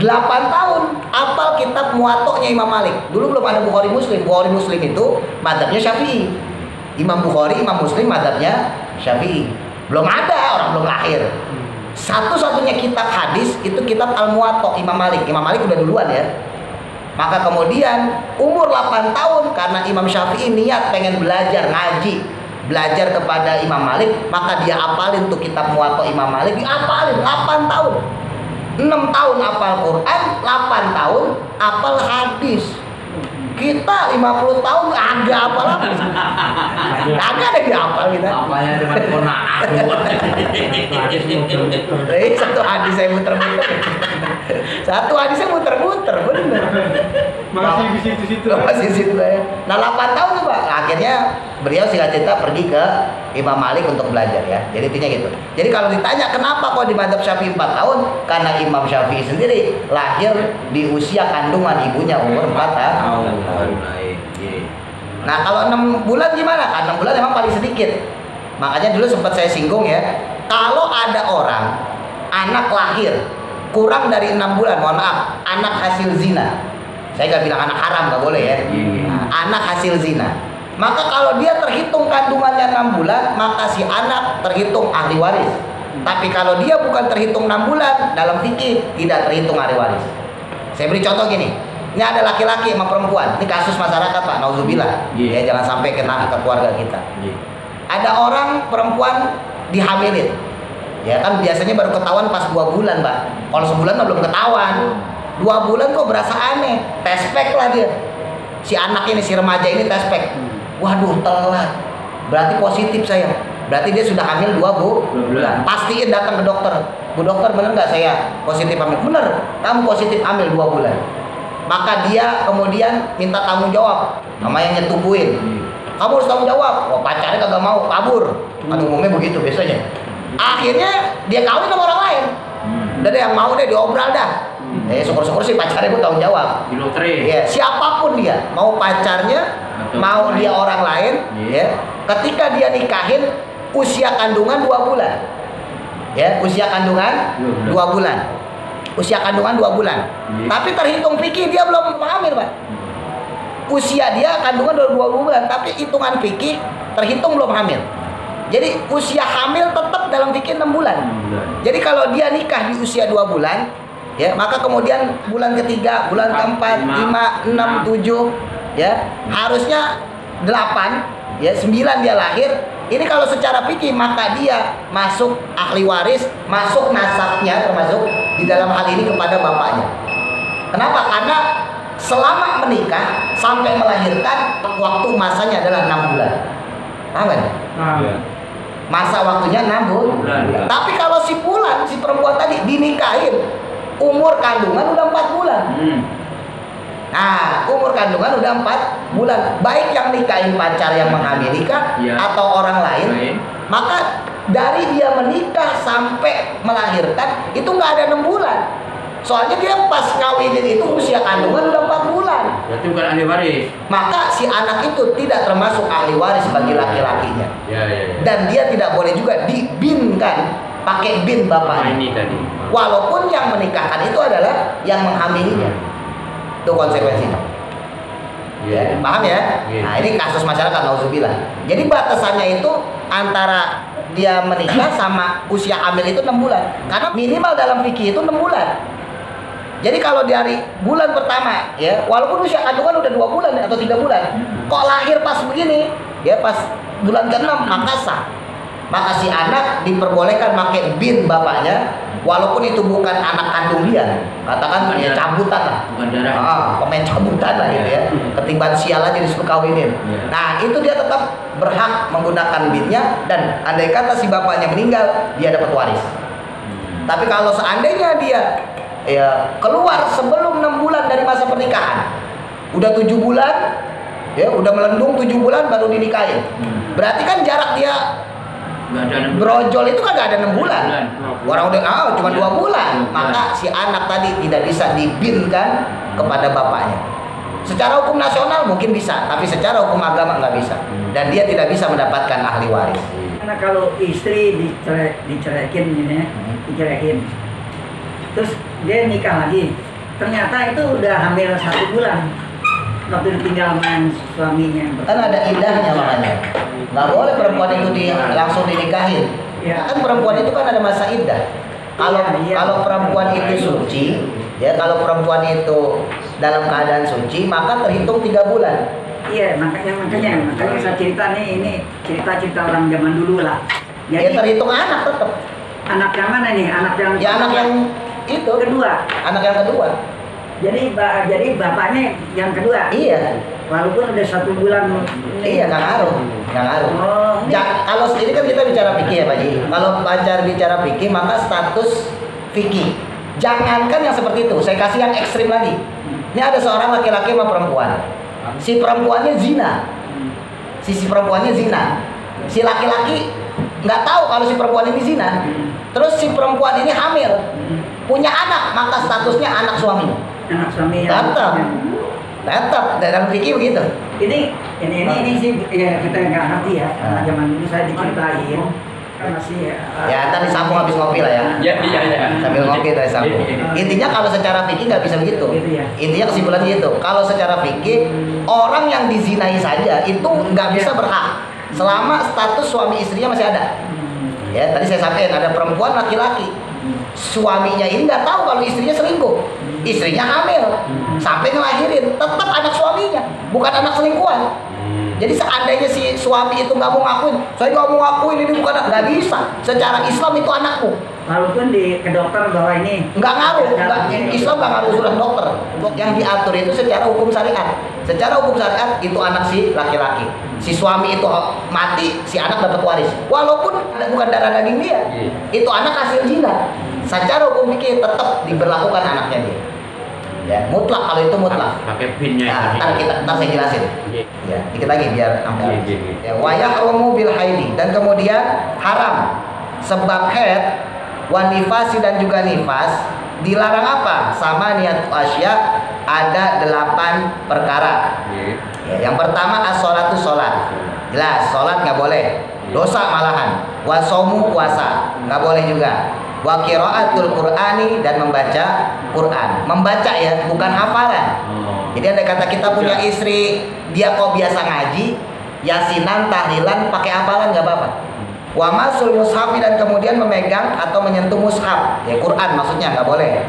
8 tahun hafal kitab Muwatta'nya Imam Malik. Dulu belum ada Bukhari Muslim. Bukhari Muslim itu mazhabnya Syafi'i. Imam Bukhari, Imam Muslim mazhabnya Syafi'i. Belum ada, orang belum lahir. Satu-satunya kitab hadis itu kitab Al-Muwatta' Imam Malik. Imam Malik udah duluan ya. Maka kemudian umur 8 tahun karena Imam Syafi'i niat pengen belajar ngaji, belajar kepada Imam Malik, maka dia apalin tuh kitab Muwatta' Imam Malik, diapalin 8 tahun. 6 tahun hafal Quran, 8 tahun hafal hadis. Kita 50 tahun agak hafal apa? Agak ada dihafal kita. Apanya dengan ponaan. Satu hadis saya muter-muter. Bener. Masih di situ-situ. Masih di situ ya. Nah 8 tahun tuh Pak. Akhirnya beliau singkat cerita pergi ke Imam Malik untuk belajar ya. Jadi intinya gitu. Jadi kalau ditanya kenapa kok di mazhab Syafi'i 4 tahun? Karena Imam Syafi'i sendiri lahir di usia kandungan ibunya umur 4 tahun. Nah kalau 6 bulan gimana? Kan 6 bulan emang paling sedikit. Makanya dulu sempat saya singgung ya. Kalau ada orang anak lahir kurang dari 6 bulan, mohon maaf, anak hasil zina. Saya nggak bilang anak haram, nggak boleh ya. Nah, anak hasil zina. Maka kalau dia terhitung kandungannya 6 bulan, maka si anak terhitung ahli waris. Tapi kalau dia bukan terhitung 6 bulan, dalam fikih tidak terhitung ahli waris. Saya beri contoh gini. Ini ada laki-laki sama perempuan. Ini kasus masyarakat Pak, nauzubillah. Ya jangan sampai kena ke keluarga kita. Ada orang perempuan dihamilin. Ya kan biasanya baru ketahuan pas 2 bulan Pak. Kalau sebulan mah belum ketahuan. 2 bulan kok berasa aneh. Tespek lah dia. Si anak ini, si remaja ini tespek. Waduh telat. Berarti positif saya. Berarti dia sudah hamil 2 bulan. Pastiin datang ke dokter. Bu dokter bener nggak saya positif hamil? Bener. Kamu positif hamil 2 bulan. Maka dia kemudian minta tanggung jawab sama yang nyetubuhin. Kamu harus tanggung jawab. Oh pacarnya kagak mau kabur. Kan umumnya begitu biasanya. Akhirnya dia kawin sama orang lain. Udah deh yang mau deh diobral dah. Syukur-syukur sih pacarnya gue tanggung jawab. Ya, siapapun dia, mau pacarnya, mau dia orang lain, ya. Ketika dia nikahin usia kandungan 2 bulan. Ya, usia kandungan 2 bulan. Usia kandungan 2 bulan. Tapi terhitung fikih dia belum hamil, Pak. Usia dia kandungan 2 bulan, tapi hitungan fikih terhitung belum hamil. Jadi usia hamil tetap dalam fikih 6 bulan. Jadi kalau dia nikah di usia 2 bulan, ya, maka kemudian bulan ketiga, bulan keempat, 5, 6, 7, ya, harusnya 8, ya, 9 dia lahir. Ini kalau secara fikih maka dia masuk ahli waris, masuk nasabnya termasuk di dalam hal ini kepada bapaknya. Kenapa? Karena selama menikah sampai melahirkan waktu masanya adalah 6 bulan. Paham kan? Masa waktunya 6 bulan. Tapi kalau si perempuan tadi dinikahin, umur kandungan udah 4 bulan. Nah, umur kandungan udah 4 bulan. Baik yang nikahin pacar yang mengambilika atau orang lain, maka dari dia menikah sampai melahirkan itu nggak ada 6 bulan. Soalnya dia pas kawinin itu usia kandungan udah 4 bulan. Berarti bukan ahli waris. Maka si anak itu tidak termasuk ahli waris bagi laki-lakinya. Dan dia tidak boleh juga dibinkan pakai bin bapaknya. Ini tadi. Walaupun yang menikahkan itu adalah yang menghamilinya. Itu konsekuensinya. Ya, paham ya? Nah, ini kasus masyarakat nauzubillah. Jadi batasannya itu antara dia menikah sama usia hamil itu 6 bulan. Karena minimal dalam fikih itu 6 bulan. Jadi kalau dari bulan pertama, ya, walaupun usia kandungan udah 2 bulan atau 3 bulan, kok lahir pas begini, ya pas bulan ke-6 maka sah. Maka si anak diperbolehkan pakai bin bapaknya, walaupun itu bukan anak kandung dia, katakan ya cabutan lah, bukan darah, pemain cabutan lah gitu ya, ketiban sial aja disuruh kawinin. Nah itu dia tetap berhak menggunakan binnya, dan andai kata si bapaknya meninggal, dia dapat waris. Tapi kalau seandainya dia ya keluar sebelum 6 bulan dari masa pernikahan, udah 7 bulan, ya udah melendung 7 bulan baru dinikahin, berarti kan jarak dia brojol itu kan gak ada 6 bulan. Orang udah cuma 2 bulan. Maka si anak tadi tidak bisa dibinkan kepada bapaknya. Secara hukum nasional mungkin bisa, tapi secara hukum agama nggak bisa. Dan dia tidak bisa mendapatkan ahli waris. Karena kalau istri diceraikin terus dia nikah lagi, ternyata itu udah hamil 1 bulan waktu ditinggal sama suaminya. Kan ada indahnya makanya. Nggak boleh perempuan itu langsung dinikahin. Ya. Kan perempuan itu kan ada masa iddah. Kalau perempuan itu suci, ya kalau perempuan itu dalam keadaan suci, maka terhitung 3 bulan. Iya, makanya saya cerita nih, ini cerita orang zaman dulu lah. Jadi ya, terhitung anak tetap. Anak yang mana nih? Anak yang itu kedua. Anak yang kedua. Jadi bapaknya yang kedua. Iya. Walaupun udah 1 bulan. Iya, nggak ngaruh. Oh, Kalau ini kan kita bicara fikih ya Pak Ji. Kalau pacar bicara fikih maka status fikih. Jangankan yang seperti itu. Saya kasih yang ekstrim lagi. Ini ada seorang laki-laki sama perempuan. Si perempuannya zina. Si perempuannya zina. Si laki-laki nggak tahu kalau si perempuan ini zina. Terus si perempuan ini hamil, punya anak, maka statusnya anak suaminya. Anak suami. Tetap dalam fikih begitu. Ini sih ya, kita nggak ngerti ya. Karena zaman dulu saya diceritain kan masih. Ya tadi sambung habis ngopi lah ya. Iya. Sambil ngopi tadi sambung. Intinya kalau secara fikih nggak bisa begitu. Intinya kesimpulannya itu. Kalau secara fikih orang yang dizinai saja itu nggak bisa berhak selama status suami istrinya masih ada. Ya tadi saya sampaikan ada perempuan laki-laki, suaminya ini nggak tahu kalau istrinya selingkuh, istrinya hamil, sampai ngelahirin, tetap anak suaminya, bukan anak selingkuhan. Jadi seandainya si suami itu nggak mau ngakuin, saya nggak mau ngakuin ini bukan anak, nggak bisa. Secara Islam itu anakku. Walaupun ke dokter bahwa ini nggak ngaruh, Islam nggak ngaruh surat dokter. Yang diatur itu secara hukum syariat. Secara hukum syariat itu anak si laki-laki. Si suami itu mati, si anak dapat waris. Walaupun bukan darah daging dia, itu anak hasil zina. Secara hukum fikih tetap diberlakukan anaknya dia. Ya, mutlak kalau itu mutlak. Pakai pinnya. Nah, ntar saya jelasin. Ya, dikit lagi biar sampai. Ya, wa yahrumu bil haidi, dan kemudian haram sebab haid, wanifasi dan juga nifas dilarang apa? Sama niat asya ada 8 perkara. Ya, yang pertama as-sholatu sholat. Jelas, sholat nggak boleh. Dosa malahan. Wasomu puasa, nggak boleh juga. Wa qiraatul Qur'ani dan membaca Quran. Membaca ya, bukan hafalan. Jadi ada kata kita punya istri, dia kok biasa ngaji, yasinan, tahlilan, pakai hafalan nggak apa-apa. Wa masul mushafi dan kemudian memegang atau menyentuh mushaf, ya Quran maksudnya nggak boleh.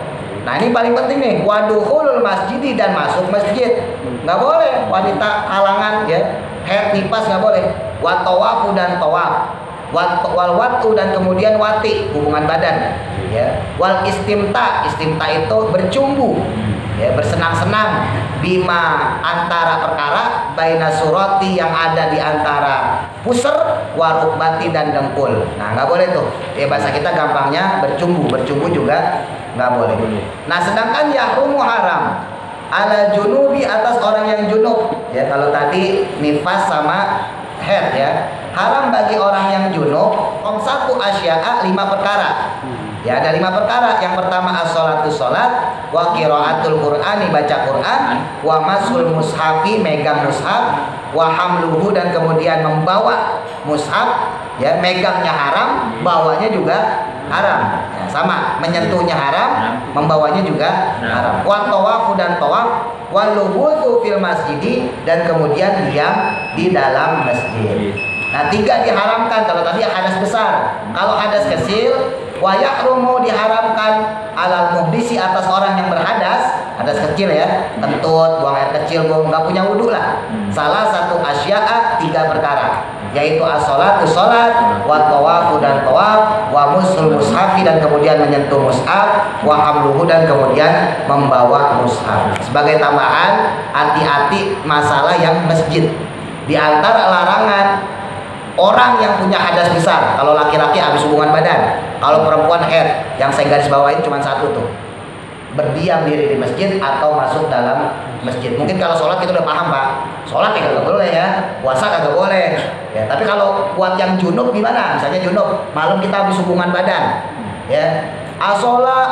Nah ini paling penting nih, waduhulul masjidi dan masuk masjid nggak boleh. Wanita halangan ya, haid nifas nggak boleh. Wa tawafu dan tawaf, wal watu dan kemudian wati hubungan badan ya. Wal istimta, istimta itu bercumbu ya, bersenang-senang bima antara perkara baina surati yang ada di antara pusar warukbati dan dengkul. Nah nggak boleh tuh ya, bahasa kita gampangnya bercumbu, bercumbu juga nggak boleh. Nah sedangkan yahrumu haram ala junubi atas orang yang junub ya, kalau tadi nifas sama haid ya, haram bagi orang yang junub satu asya'a 5 perkara ya, ada 5 perkara. Yang pertama as-sholatu sholat, wa qiraatul Qur'ani baca Quran, wa masul mushafi megang mushaf, wa hamluhu dan kemudian membawa mushaf ya, megangnya haram, bawanya juga haram ya, sama menyentuhnya haram, membawanya juga haram. Wa tawafu dan tawaf, wa lubuthu fil masjidi dan kemudian diam di dalam masjid. Nah 3 diharamkan kalau tadi hadas besar. Kalau hadas kecil, wa yahrumu diharamkan alal muhdisi atas orang yang berhadas, hadas kecil ya, kentut, buang air kecil, nggak punya wudhu lah. Salah satu asya'a 3 perkara, yaitu as-sholatu sholat, wa tawafu dan tawaf, wa musul mushafi dan kemudian menyentuh mushaf, wa hamluhu dan kemudian membawa mushaf. Sebagai tambahan, hati-hati masalah yang masjid. Di antara larangan orang yang punya hadas besar, kalau laki-laki habis hubungan badan, kalau perempuan haid, yang saya garis bawain cuma satu tuh, berdiam diri di masjid atau masuk dalam masjid. Mungkin kalau sholat kita udah paham pak, sholat ya kagak boleh ya, puasa kagak boleh ya. Tapi kalau buat yang junub gimana? Misalnya junub, malam kita habis hubungan badan ya, asola,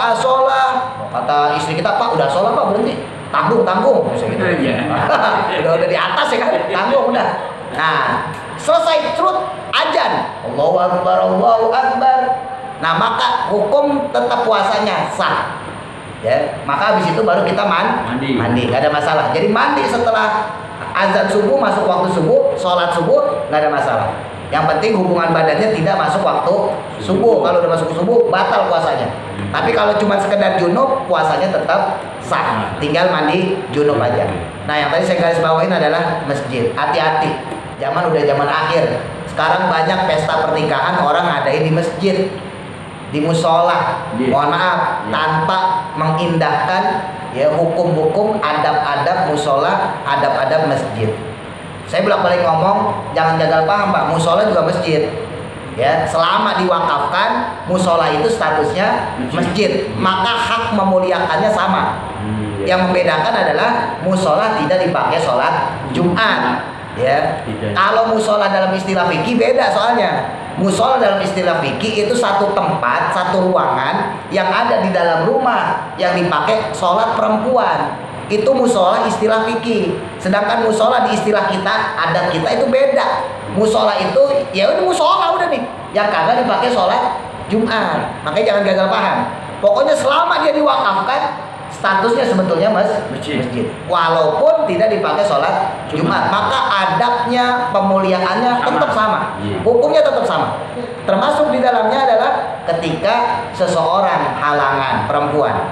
kata istri kita, pak udah sholat pak, berhenti, tanggung misalnya gitu. udah di atas ya kan, tanggung udah. Nah selesai cerut ajan, Allahu Akbar, Allahu Akbar. Nah maka hukum tetap puasanya sah ya. Maka habis itu baru kita mandi, nggak ada masalah. Jadi mandi setelah azan subuh, masuk waktu subuh, sholat subuh, nggak ada masalah. Yang penting hubungan badannya tidak masuk waktu subuh. Kalau udah masuk subuh batal puasanya. Tapi kalau cuma sekedar junub, puasanya tetap sah, tinggal mandi junub aja. Nah yang tadi saya garis bawain adalah masjid. Hati-hati, zaman udah zaman akhir. Sekarang banyak pesta pernikahan orang ngadain di masjid, di musola. Mohon maaf, tanpa mengindahkan ya hukum-hukum, adab-adab musola, adab-adab masjid. Saya bolak-balik ngomong, jangan gagal paham pak, musola juga masjid ya. Selama diwakafkan, musola itu statusnya masjid, maka hak memuliakannya sama. Yang membedakan adalah musola tidak dipakai sholat Jumat ya. Kalau musola dalam istilah fikih beda soalnya. Musola dalam istilah fikih itu satu tempat, satu ruangan yang ada di dalam rumah yang dipakai sholat perempuan. Itu musola istilah fikih. Sedangkan musola di istilah kita, adat kita itu beda. Musola itu ya udah musola udah nih, yang kagak dipakai sholat Jumat. Makanya jangan gagal paham. Pokoknya selama dia diwakafkan, statusnya sebetulnya masjid. Walaupun tidak dipakai sholat Jumat, maka adabnya, pemuliaannya tetap sama, hukumnya tetap sama. Termasuk di dalamnya adalah ketika seseorang halangan perempuan.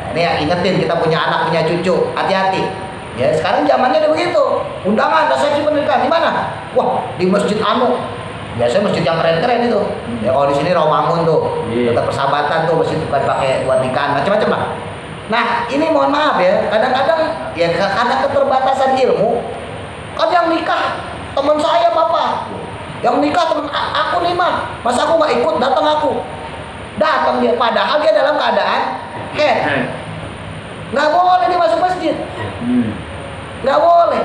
Nah, ini ya, ingetin, kita punya anak, punya cucu, hati-hati. Ya sekarang zamannya udah begitu. Undangan, resepsi pernikahan di mana? Wah di masjid anu. Biasanya masjid yang keren-keren itu. Ya kalau di sini Rawamangun tuh, Kota Persahabatan tuh masjid bukan pakai buat nikahan, macam-macam lah. Nah ini mohon maaf ya, kadang-kadang ya karena keterbatasan ilmu, kan yang nikah teman saya bapak, yang nikah teman aku nih mah, masa aku nggak ikut, datang dia, padahal dia dalam keadaan haid, nggak boleh dia masuk masjid, nggak boleh,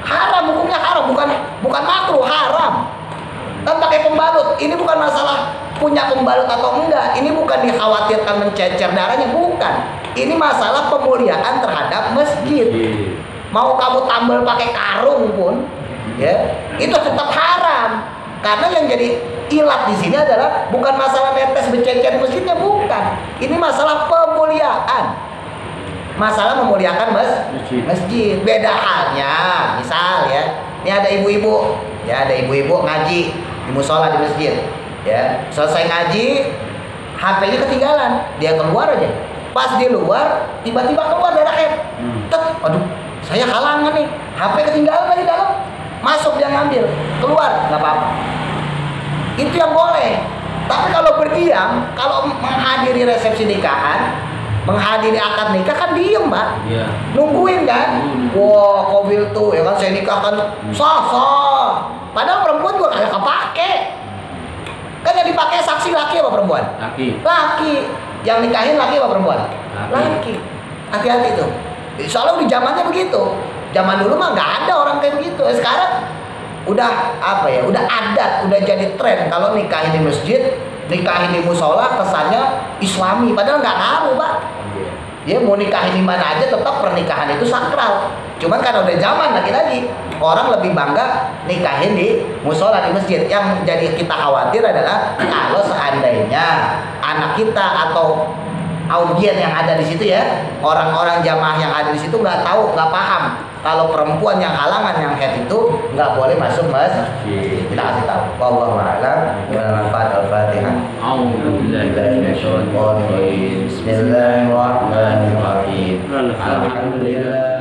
haram, hukumnya haram, bukan makruh, haram. Kan pakai pembalut, ini bukan masalah punya pembalut atau enggak, ini bukan dikhawatirkan mencecer darahnya, bukan. Ini masalah pemuliaan terhadap masjid. Mau kamu tambal pakai karung pun, ya itu tetap haram. Karena yang jadi ilat di sini adalah bukan masalah netes bercecer di masjidnya, bukan. Ini masalah pemuliaan. Masalah memuliakan masjid. Beda halnya, misal ya, ini ada ibu-ibu, ya ada ibu-ibu ngaji di musola di masjid, ya selesai ngaji, HP-nya ketinggalan, dia keluar aja. Pas di luar, tiba-tiba keluar dari raket. Aduh, saya halangan nih, HP ketinggalan lagi dalam. Masuk dia ngambil, keluar, nggak apa-apa. Itu yang boleh. Tapi kalau berdiam, kalau menghadiri resepsi nikahan, menghadiri akad nikah kan diem, Mbak. Iya. Nungguin kan? Wah, kobil tuh ya kan saya nikahkan sah. Padahal perempuan juga kayak kepake. Kan yang dipakai saksi laki apa perempuan? Laki. Yang nikahin laki apa perempuan? Laki. Hati-hati tuh. Soalnya di zamannya begitu. Zaman dulu mah nggak ada orang kayak begitu. Sekarang udah apa ya? Udah adat, udah jadi tren. Kalau nikahin di masjid, nikahin di musola kesannya Islami. Padahal nggak ngaruh, Pak. Dia mau nikahin di mana aja tetap pernikahan itu sakral. Cuman karena udah zaman lagi-lagi orang lebih bangga nikahin di musola di masjid. Yang jadi kita khawatir adalah kalau seandainya anak kita atau audien yang ada di situ ya, orang-orang jamaah yang ada di situ nggak tahu, nggak paham kalau perempuan yang halangan yang head itu nggak boleh masuk masjid. Kita kasih tahu. Wallahu a'lam. Al-Fatihah. Bismillahirrahmanirrahim. Alhamdulillah.